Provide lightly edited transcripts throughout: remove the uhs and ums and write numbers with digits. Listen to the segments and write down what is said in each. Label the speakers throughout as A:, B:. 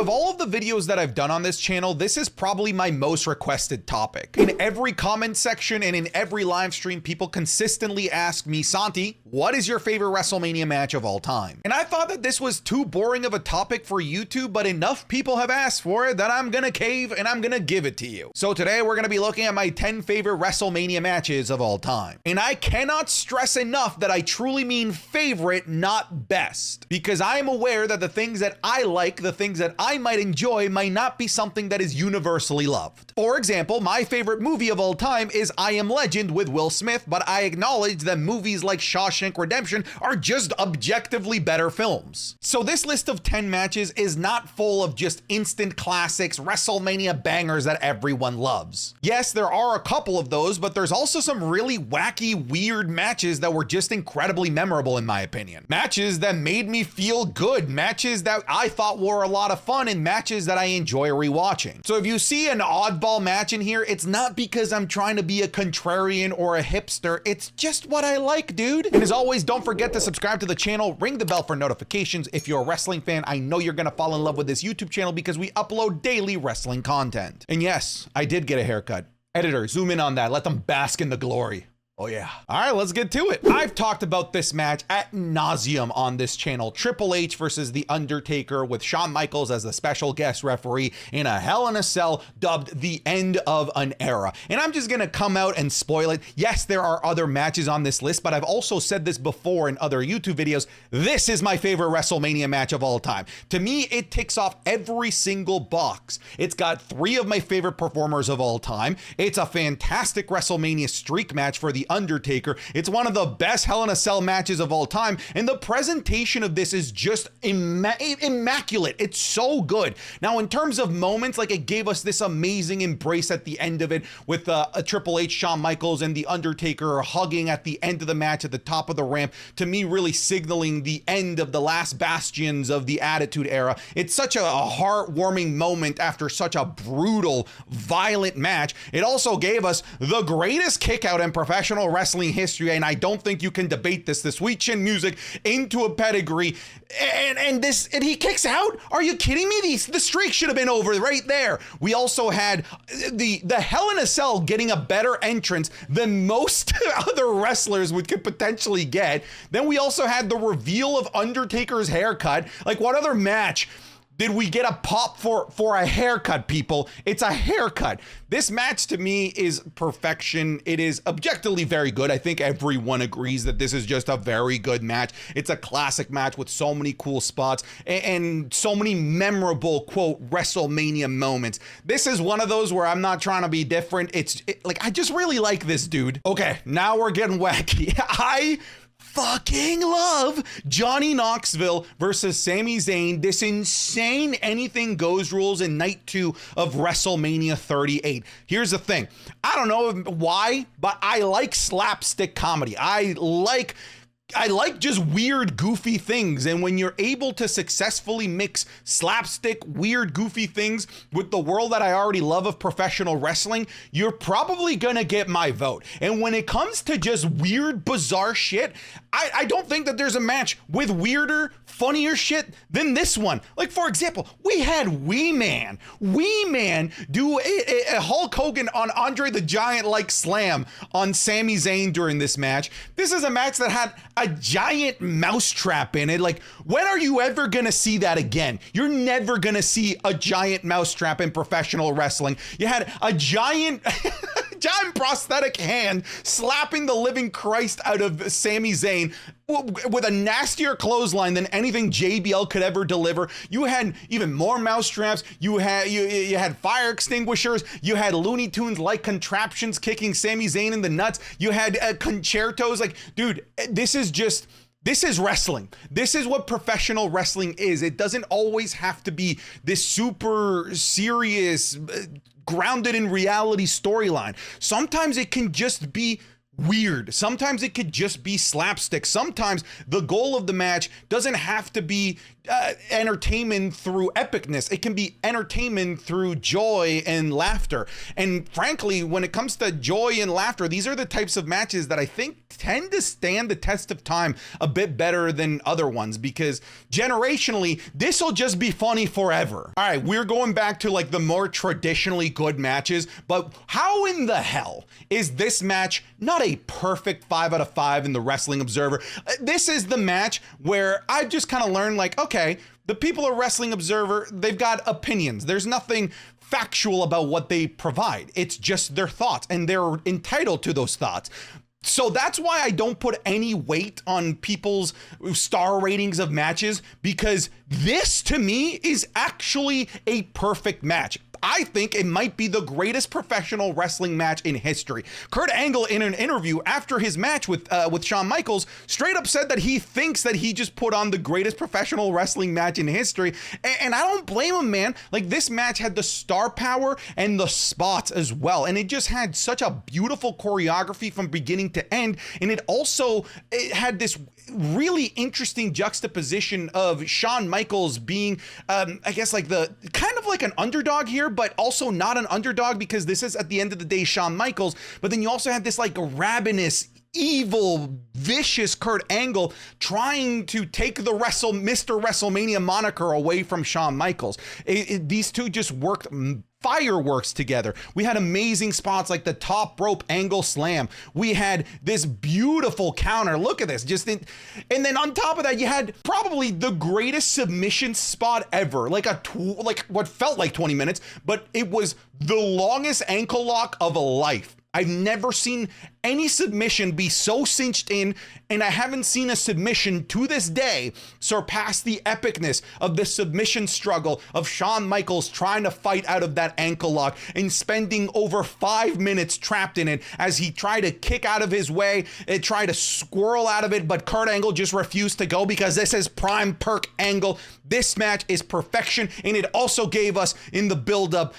A: of all of the videos that I've done on this channel, this is probably my most requested topic. In every comment section and in every live stream, people consistently ask me, Santi, what is your favorite WrestleMania match of all time? And I thought that this was too boring of a topic for YouTube, but enough people have asked for it that I'm gonna cave and I'm gonna give it to you. So today we're gonna be looking at my 10 favorite WrestleMania matches of all time. And I cannot stress enough that I truly mean favorite, not best, because I am aware that the things that I like, the things that I might enjoy, might not be something that is universally loved. For example, my favorite movie of all time is I Am Legend with Will Smith, but I acknowledge that movies like Shawshank Redemption are just objectively better films. So this list of 10 matches is not full of just instant classics, WrestleMania bangers that everyone loves. Yes, there are a couple of those, but there's also some really wacky, weird matches that were just incredibly memorable in my opinion. Matches that made me feel good, matches that I thought were a lot of fun, and matches that I enjoy rewatching. So if you see an oddball match in here, it's not because I'm trying to be a contrarian or a hipster, it's just what I like, dude. And as always, don't forget to subscribe to the channel, ring the bell for notifications. If you're a wrestling fan, I know you're gonna fall in love with this YouTube channel because we upload daily wrestling content. And yes, I did get a haircut. Editor, zoom in on that, let them bask in the glory. Oh yeah. All right, let's get to it. I've talked about this match ad nauseum on this channel. Triple H versus The Undertaker with Shawn Michaels as the special guest referee in a Hell in a Cell dubbed the end of an era. And I'm just gonna come out and spoil it. Yes, there are other matches on this list, but I've also said this before in other YouTube videos. This is my favorite WrestleMania match of all time. To me, it ticks off every single box. It's got 3 of my favorite performers of all time. It's a fantastic WrestleMania streak match for The Undertaker. It's one of the best Hell in a Cell matches of all time, and the presentation of this is just immaculate. It's so good. Now, in terms of moments, like, it gave us this amazing embrace at the end of it with a Triple H, Shawn Michaels, and The Undertaker hugging at the end of the match at the top of the ramp, to me really signaling the end of the last bastions of the Attitude Era. It's such a heartwarming moment after such a brutal, violent match. It also gave us the greatest kickout in professional wrestling history, and I don't think you can debate this. The sweet chin music into a pedigree, and he kicks out. Are you kidding me? The streak should have been over right there. We also had the Hell in a Cell getting a better entrance than most other wrestlers could potentially get. Then we also had the reveal of Undertaker's haircut. Like, what other match did we get a pop for a haircut, people? It's a haircut. This match to me is perfection. It is objectively very good. I think everyone agrees that this is just a very good match. It's a classic match with so many cool spots and so many memorable, quote, WrestleMania moments. This is one of those where I'm not trying to be different. Like, I just really like this, dude. Okay, now we're getting wacky. I fucking love Johnny Knoxville versus Sami Zayn. This insane anything goes rules in night 2 of WrestleMania 38. Here's the thing. I don't know why, but I like slapstick comedy. I like just weird, goofy things. And when you're able to successfully mix slapstick, weird, goofy things with the world that I already love of professional wrestling, you're probably gonna get my vote. And when it comes to just weird, bizarre shit, I don't think that there's a match with weirder, funnier shit than this one. Like, for example, we had Wee Man do a Hulk Hogan on Andre the Giant like slam on Sami Zayn during this match. This is a match that had a giant mousetrap in it. Like, when are you ever gonna see that again? You're never gonna see a giant mousetrap in professional wrestling. You had a giant prosthetic hand slapping the living Christ out of Sami Zayn with a nastier clothesline than anything JBL could ever deliver. You had even more mousetraps. You had fire extinguishers. You had Looney Tunes like contraptions kicking Sami Zayn in the nuts. You had concertos. Like, dude, this is wrestling. This is what professional wrestling is. It doesn't always have to be this super serious, grounded in reality storyline. Sometimes it can just be weird. Sometimes it could just be slapstick. Sometimes the goal of the match doesn't have to be entertainment through epicness. It can be entertainment through joy and laughter. And frankly, when it comes to joy and laughter, these are the types of matches that I think tend to stand the test of time a bit better than other ones, because generationally, this will just be funny forever. All right, we're going back to like the more traditionally good matches, but how in the hell is this match not a perfect 5 out of 5 in the Wrestling Observer? This is the match where I just kind of learned, like, okay, the people at Wrestling Observer, they've got opinions. There's nothing factual about what they provide. It's just their thoughts, and they're entitled to those thoughts. So that's why I don't put any weight on people's star ratings of matches, because this to me is actually a perfect match. I think it might be the greatest professional wrestling match in history. Kurt Angle, in an interview after his match with Shawn Michaels, straight up said that he thinks that he just put on the greatest professional wrestling match in history. And I don't blame him, man. Like, this match had the star power and the spots as well. And it just had such a beautiful choreography from beginning to end. And it had this really interesting juxtaposition of Shawn Michaels being, I guess, like the kind of like an underdog here, but also not an underdog, because this is at the end of the day Shawn Michaels. But then you also have this like ravenous, evil, vicious Kurt Angle trying to take the Mr. WrestleMania moniker away from Shawn Michaels. These two just worked fireworks together. We had amazing spots like the top rope angle slam. We had this beautiful counter. Look at this. And then on top of that, you had probably the greatest submission spot ever. Like what felt like 20 minutes, but it was the longest ankle lock of a life. I've never seen any submission be so cinched in, and I haven't seen a submission to this day surpass the epicness of the submission struggle of Shawn Michaels trying to fight out of that ankle lock and spending over 5 minutes trapped in it as he tried to kick out of his way and try to squirrel out of it, but Kurt Angle just refused to go because this is prime Perk Angle. This match is perfection, and it also gave us in the build-up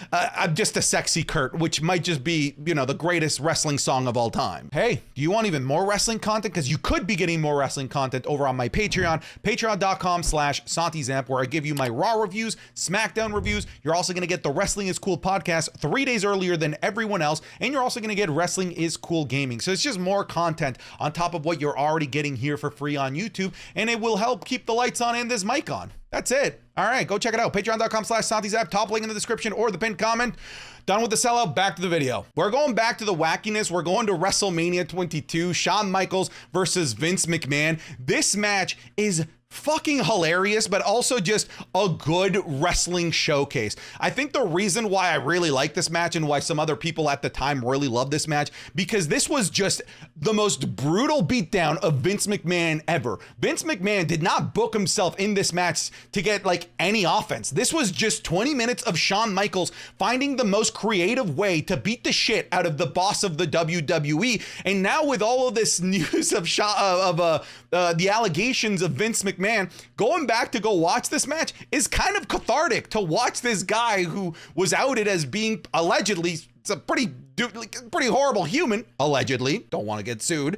A: just a sexy Kurt, which might just be, the greatest wrestling song of all time. Hey, do you want even more wrestling content? Because you could be getting more wrestling content over on my Patreon, patreon.com/SantiZamp, where I give you my Raw reviews, SmackDown reviews. You're also going to get the Wrestling is Cool podcast 3 days earlier than everyone else, and you're also going to get Wrestling is Cool Gaming. So it's just more content on top of what you're already getting here for free on YouTube, and it will help keep the lights on and this mic on. That's it. All right, go check it out. Patreon.com/SantiZamp, top link in the description or the pinned comment. Done with the sellout, back to the video. We're going back to the wackiness. We're going to WrestleMania 22, Shawn Michaels versus Vince McMahon. This match is fucking hilarious, but also just a good wrestling showcase. I think the reason why I really like this match and why some other people at the time really loved this match, because this was just the most brutal beatdown of Vince McMahon ever. Vince McMahon did not book himself in this match to get like any offense. This was just 20 minutes of Shawn Michaels finding the most creative way to beat the shit out of the boss of the WWE. And now with all of this news of the allegations of Vince McMahon, going back to go watch this match is kind of cathartic to watch this guy who was outed as being allegedly a pretty horrible human, allegedly, don't want to get sued.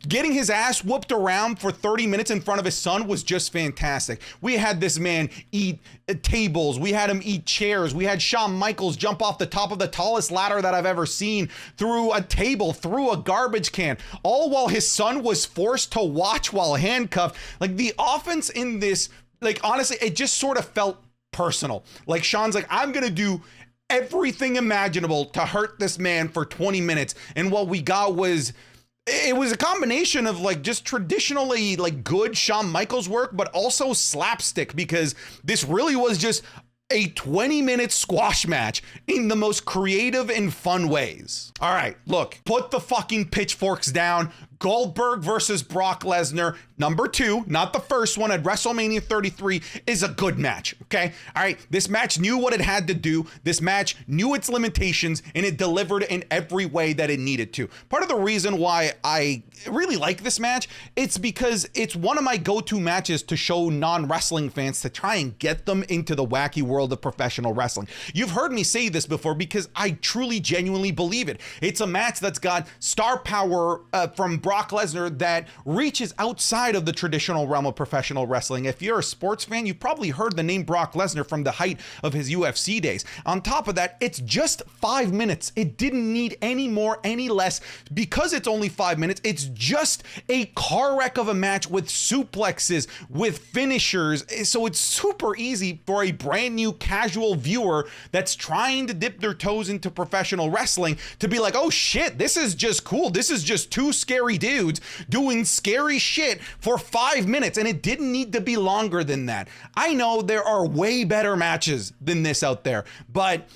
A: Getting his ass whooped around for 30 minutes in front of his son was just fantastic. We had this man eat tables. We had him eat chairs. We had Shawn Michaels jump off the top of the tallest ladder that I've ever seen, through a table, through a garbage can, all while his son was forced to watch while handcuffed. Like, the offense in this, like, honestly, it just sort of felt personal. Like, Shawn's like, I'm going to do everything imaginable to hurt this man for 20 minutes. And what we got was... it was a combination of like just traditionally like good Shawn Michaels work, but also slapstick, because this really was just a 20-minute squash match in the most creative and fun ways. All right, look, put the fucking pitchforks down. Goldberg versus Brock Lesnar, number 2, not the first one, at WrestleMania 33 is a good match, okay? All right, this match knew what it had to do. This match knew its limitations, and it delivered in every way that it needed to. Part of the reason why I really like this match, it's because it's one of my go-to matches to show non-wrestling fans to try and get them into the wacky world world of professional wrestling. You've heard me say this before because I truly, genuinely believe it. It's a match that's got star power from Brock Lesnar that reaches outside of the traditional realm of professional wrestling. If you're a sports fan, you've probably heard the name Brock Lesnar from the height of his UFC days. On top of that, it's just 5 minutes. It didn't need any more, any less. Because it's only 5 minutes, it's just a car wreck of a match with suplexes, with finishers. So it's super easy for a brand new casual viewer that's trying to dip their toes into professional wrestling to be like, oh shit, this is just cool. This is just two scary dudes doing scary shit for 5 minutes. And it didn't need to be longer than that. I know there are way better matches than this out there, but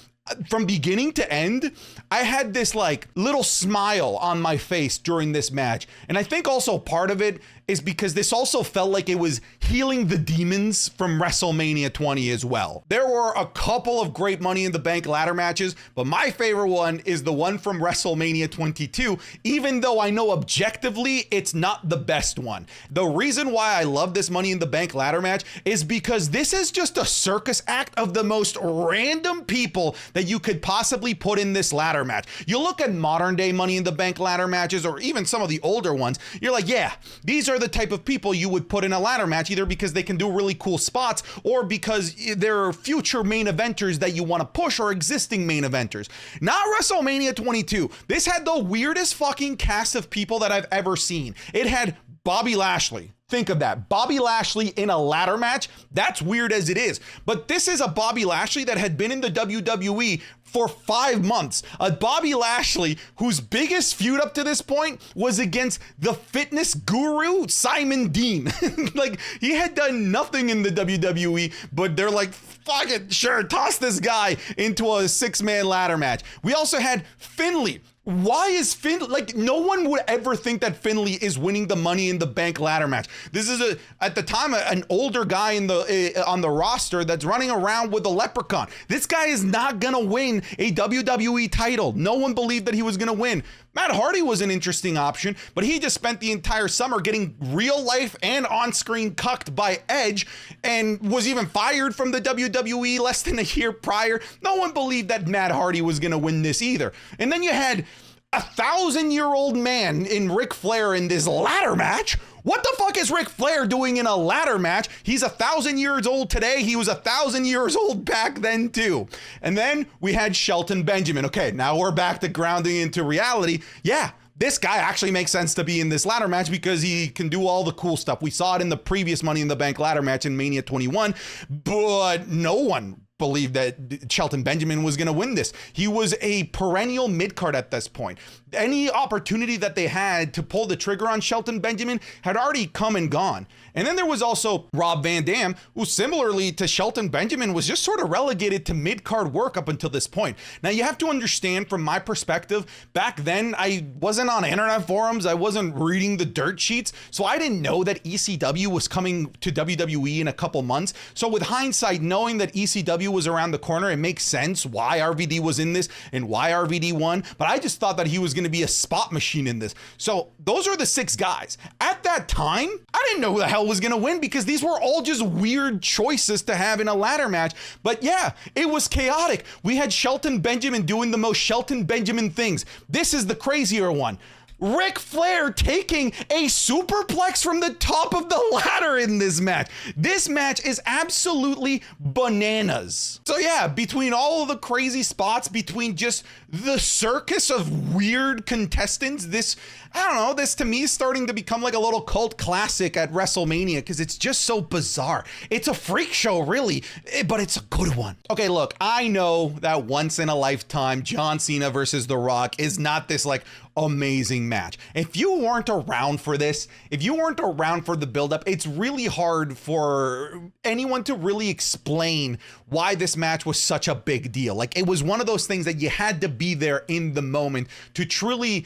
A: from beginning to end, I had this like little smile on my face during this match. And I think also part of it is because this also felt like it was healing the demons from WrestleMania 20 as well. There were a couple of great Money in the Bank ladder matches, but my favorite one is the one from WrestleMania 22, even though I know objectively it's not the best one. The reason why I love this Money in the Bank ladder match is because this is just a circus act of the most random people that you could possibly put in this ladder match. You look at modern day Money in the Bank ladder matches, or even some of the older ones, you're like, yeah, these are the type of people you would put in a ladder match, either because they can do really cool spots or because they're future main eventers that you want to push or existing main eventers. Not WrestleMania 22. This had the weirdest fucking cast of people that I've ever seen. It had Bobby Lashley. Think of that. Bobby Lashley in a ladder match. That's weird as it is. But this is a Bobby Lashley that had been in the WWE for 5 months. A Bobby Lashley whose biggest feud up to this point was against the fitness guru, Simon Dean. Like, he had done nothing in the WWE, but they're like, fuck it, sure, toss this guy into a 6-man ladder match. We also had Finlay. Why is Finlay, like, no one would ever think that Finlay is winning the Money in the Bank ladder match. This is at the time, an older guy in the on the roster that's running around with a leprechaun. This guy is not gonna win a WWE title. No one believed that he was gonna win. Matt Hardy was an interesting option, but he just spent the entire summer getting real life and on-screen cucked by Edge and was even fired from the WWE less than a year prior. No one believed that Matt Hardy was gonna win this either. And then you had a 1,000-year-old man in Ric Flair in this ladder match. What the fuck is Ric Flair doing in a ladder match? He's 1,000 years old today. He was 1,000 years old back then too. And then we had Shelton Benjamin. Okay, now we're back to grounding into reality. Yeah, this guy actually makes sense to be in this ladder match because he can do all the cool stuff. We saw it in the previous Money in the Bank ladder match in Mania 21, but no one believed that Shelton Benjamin was going to win this. He was a perennial mid-card at this point. Any opportunity that they had to pull the trigger on Shelton Benjamin had already come and gone. And then there was also Rob Van Dam, who similarly to Shelton Benjamin was just sort of relegated to mid-card work up until this point. Now you have to understand from my perspective, back then I wasn't on internet forums, I wasn't reading the dirt sheets, so I didn't know that ECW was coming to WWE in a couple months. So with hindsight, knowing that ECW was around the corner, it makes sense why RVD was in this and why RVD won, but I just thought that he was going to be a spot machine in this. So those are the 6 guys. At that time, I didn't know who the hell was going to win because these were all just weird choices to have in a ladder match. But yeah, it was chaotic. We had Shelton Benjamin doing the most Shelton Benjamin things. This is the crazier one. Ric Flair taking a superplex from the top of the ladder in this match. This match is absolutely bananas. So yeah, between all of the crazy spots, between just the circus of weird contestants, this, I don't know, this to me is starting to become like a little cult classic at WrestleMania because it's just so bizarre. It's a freak show, really, but it's a good one. Okay, look, I know that once in a lifetime John Cena versus The Rock is not this like amazing match. If you weren't around for this, if you weren't around for the buildup, it's really hard for anyone to really explain why this match was such a big deal. Like, it was one of those things that you had to be there in the moment to truly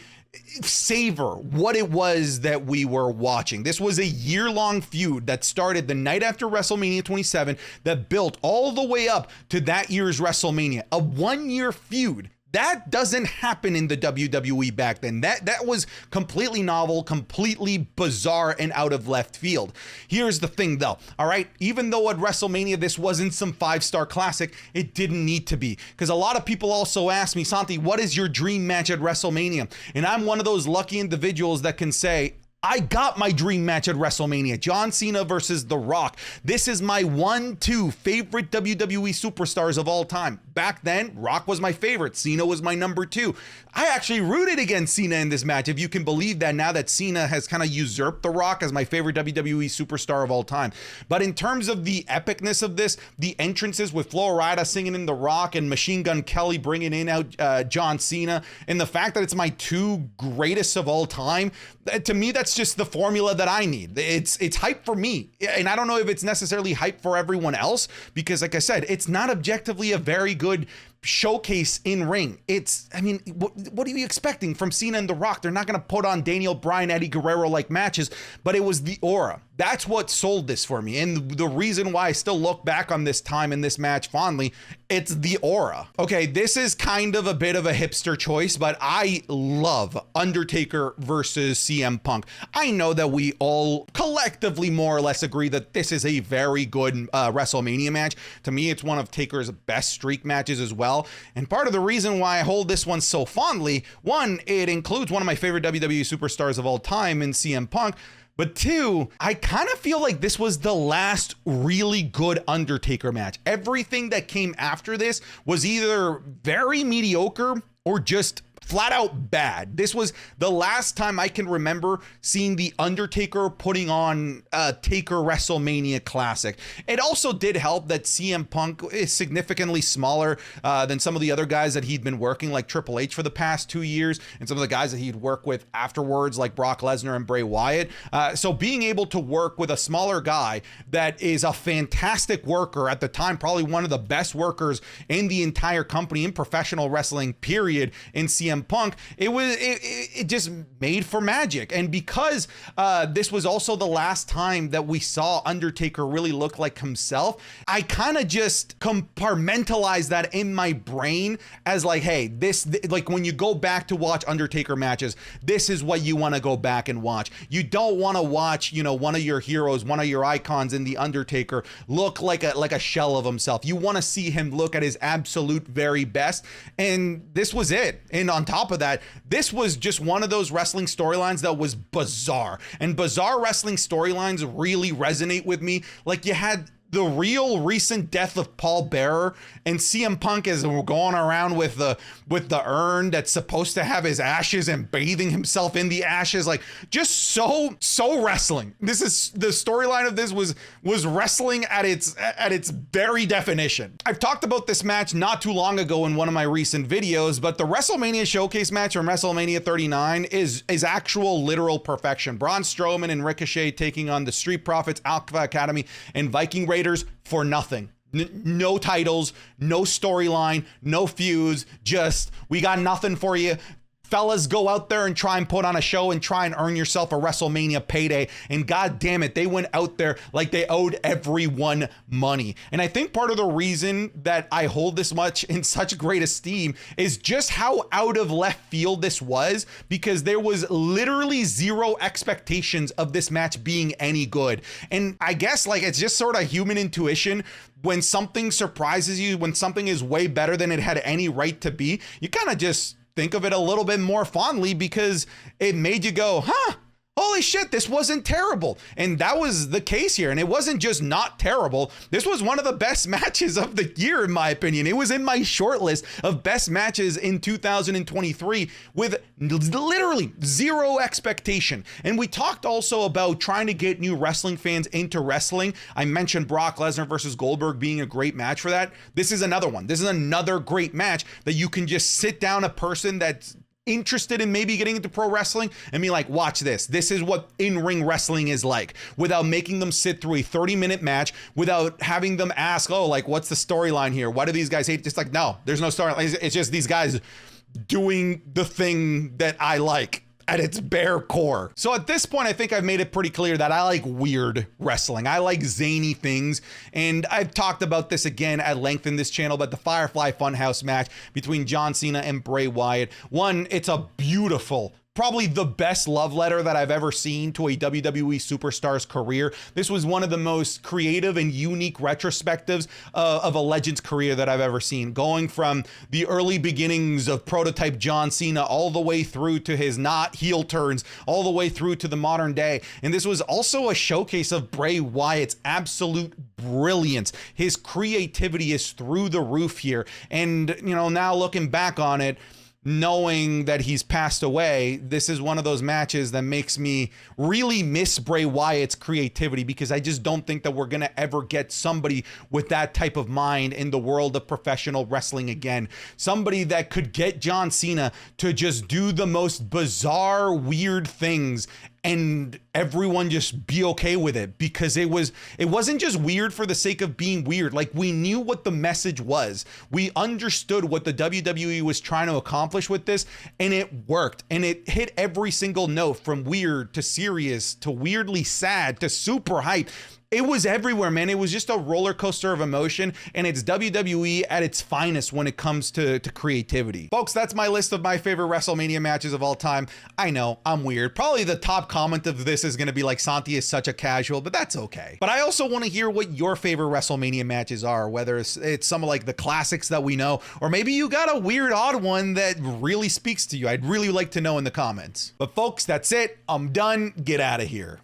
A: savor what it was that we were watching. This was a year-long feud that started the night after WrestleMania 27 that built all the way up to that year's WrestleMania. A 1-year feud. That doesn't happen in the WWE back then. That was completely novel, completely bizarre, and out of left field. Here's the thing though, all right? Even though at WrestleMania this wasn't some 5-star classic, it didn't need to be. Because a lot of people also ask me, Santi, what is your dream match at WrestleMania? And I'm one of those lucky individuals that can say, I got my dream match at WrestleMania, John Cena versus The Rock. This is my 1-2 favorite WWE superstars of all time. Back then, Rock was my favorite. Cena was my number 2. I actually rooted against Cena in this match, if you can believe that, now that Cena has kind of usurped The Rock as my favorite WWE superstar of all time. But in terms of the epicness of this, the entrances with Flo Rida singing in The Rock and Machine Gun Kelly bringing in out John Cena, and the fact that it's my 2 greatest of all time, to me, that's just the formula that I need. It's hype for me. And I don't know if it's necessarily hype for everyone else, because like I said, it's not objectively a very good showcase in ring. I mean, what are you expecting from Cena and The Rock? They're not going to put on Daniel Bryan, Eddie Guerrero like matches, but it was the aura. That's what sold this for me. And the reason why I still look back on this time in this match fondly, it's the aura. Okay, this is kind of a bit of a hipster choice, but I love Undertaker versus CM Punk. I know that we all collectively more or less agree that this is a very good WrestleMania match. To me, it's one of Taker's best streak matches as well. And part of the reason why I hold this one so fondly, one, it includes one of my favorite WWE superstars of all time in CM Punk. But 2, I kind of feel like this was the last really good Undertaker match. Everything that came after this was either very mediocre or just flat out bad. This was the last time I can remember seeing the Undertaker putting on a Taker WrestleMania classic. It also did help that CM Punk is significantly smaller than some of the other guys that he'd been working, like Triple H for the past 2 years, and some of the guys that he'd worked with afterwards, like Brock Lesnar and Bray Wyatt. So being able to work with a smaller guy that is a fantastic worker at the time, probably one of the best workers in the entire company in professional wrestling, period, in CM Punk, it just made for magic. And because this was also the last time that we saw Undertaker really look like himself, I kind of just compartmentalized that in my brain as like, hey, like when you go back to watch Undertaker matches, this is what you want to go back and watch. You don't want to watch, one of your heroes, one of your icons in the Undertaker look like a shell of himself. You want to see him look at his absolute very best. And this was it. And on top of that, this was just one of those wrestling storylines that was bizarre. And bizarre wrestling storylines really resonate with me. Like, you had the real recent death of Paul Bearer, and CM Punk is going around with the urn that's supposed to have his ashes and bathing himself in the ashes. Like, just so wrestling. This is the storyline of this was wrestling at its very definition. I've talked about this match not too long ago in one of my recent videos, but the WrestleMania showcase match from WrestleMania 39 is actual literal perfection. Braun Strowman and Ricochet taking on the Street Profits, Alpha Academy, and Viking Raiders for nothing. No titles, no storyline, no feuds, just we got nothing for you. Fellas, go out there and try and put on a show and try and earn yourself a WrestleMania payday. And god damn it, they went out there like they owed everyone money. And I think part of the reason that I hold this much in such great esteem is just how out of left field this was, because there was literally zero expectations of this match being any good. And I guess like it's just sort of human intuition. When something surprises you, when something is way better than it had any right to be, you kind of just think of it a little bit more fondly because it made you go, huh? Holy shit, this wasn't terrible. And that was the case here. And it wasn't just not terrible. This was one of the best matches of the year, in my opinion. It was in my short list of best matches in 2023 with literally zero expectation. And we talked also about trying to get new wrestling fans into wrestling. I mentioned Brock Lesnar versus Goldberg being a great match for that. This is another one. This is another great match that you can just sit down a person that's interested in maybe getting into pro wrestling and be like, watch this. This is what in-ring wrestling is like, without making them sit through a 30-minute match, without having them ask, oh, like, what's the storyline here? Why do these guys hate? Just like, no, there's no storyline. It's just these guys doing the thing that I like. at its bare core. So at this point, I think I've made it pretty clear that I like weird wrestling. I like zany things. And I've talked about this again at length in this channel, but the Firefly Funhouse match between John Cena and Bray Wyatt. One, it's a beautiful, probably the best love letter that I've ever seen to a WWE superstar's career. This was one of the most creative and unique retrospectives of a legend's career that I've ever seen. Going from the early beginnings of prototype John Cena all the way through to his not heel turns, all the way through to the modern day. And this was also a showcase of Bray Wyatt's absolute brilliance. His creativity is through the roof here. And, you know, now looking back on it, knowing that he's passed away, this is one of those matches that makes me really miss Bray Wyatt's creativity, because I just don't think that we're going to ever get somebody with that type of mind in the world of professional wrestling again. Somebody that could get John Cena to just do the most bizarre, weird things and everyone just be okay with it, because it wasn't just weird for the sake of being weird. Like, we knew what the message was. We understood what the WWE was trying to accomplish with this, and it worked. And it hit every single note, from weird to serious to weirdly sad to super hype. It was everywhere, man. It was just a roller coaster of emotion, and it's WWE at its finest when it comes to creativity. Folks, that's my list of my favorite WrestleMania matches of all time. I know, I'm weird. Probably the top comment of this is going to be like, Santi is such a casual, but that's okay. But I also want to hear what your favorite WrestleMania matches are, whether it's some of like the classics that we know, or maybe you got a weird, odd one that really speaks to you. I'd really like to know in the comments. But folks, that's it. I'm done. Get out of here.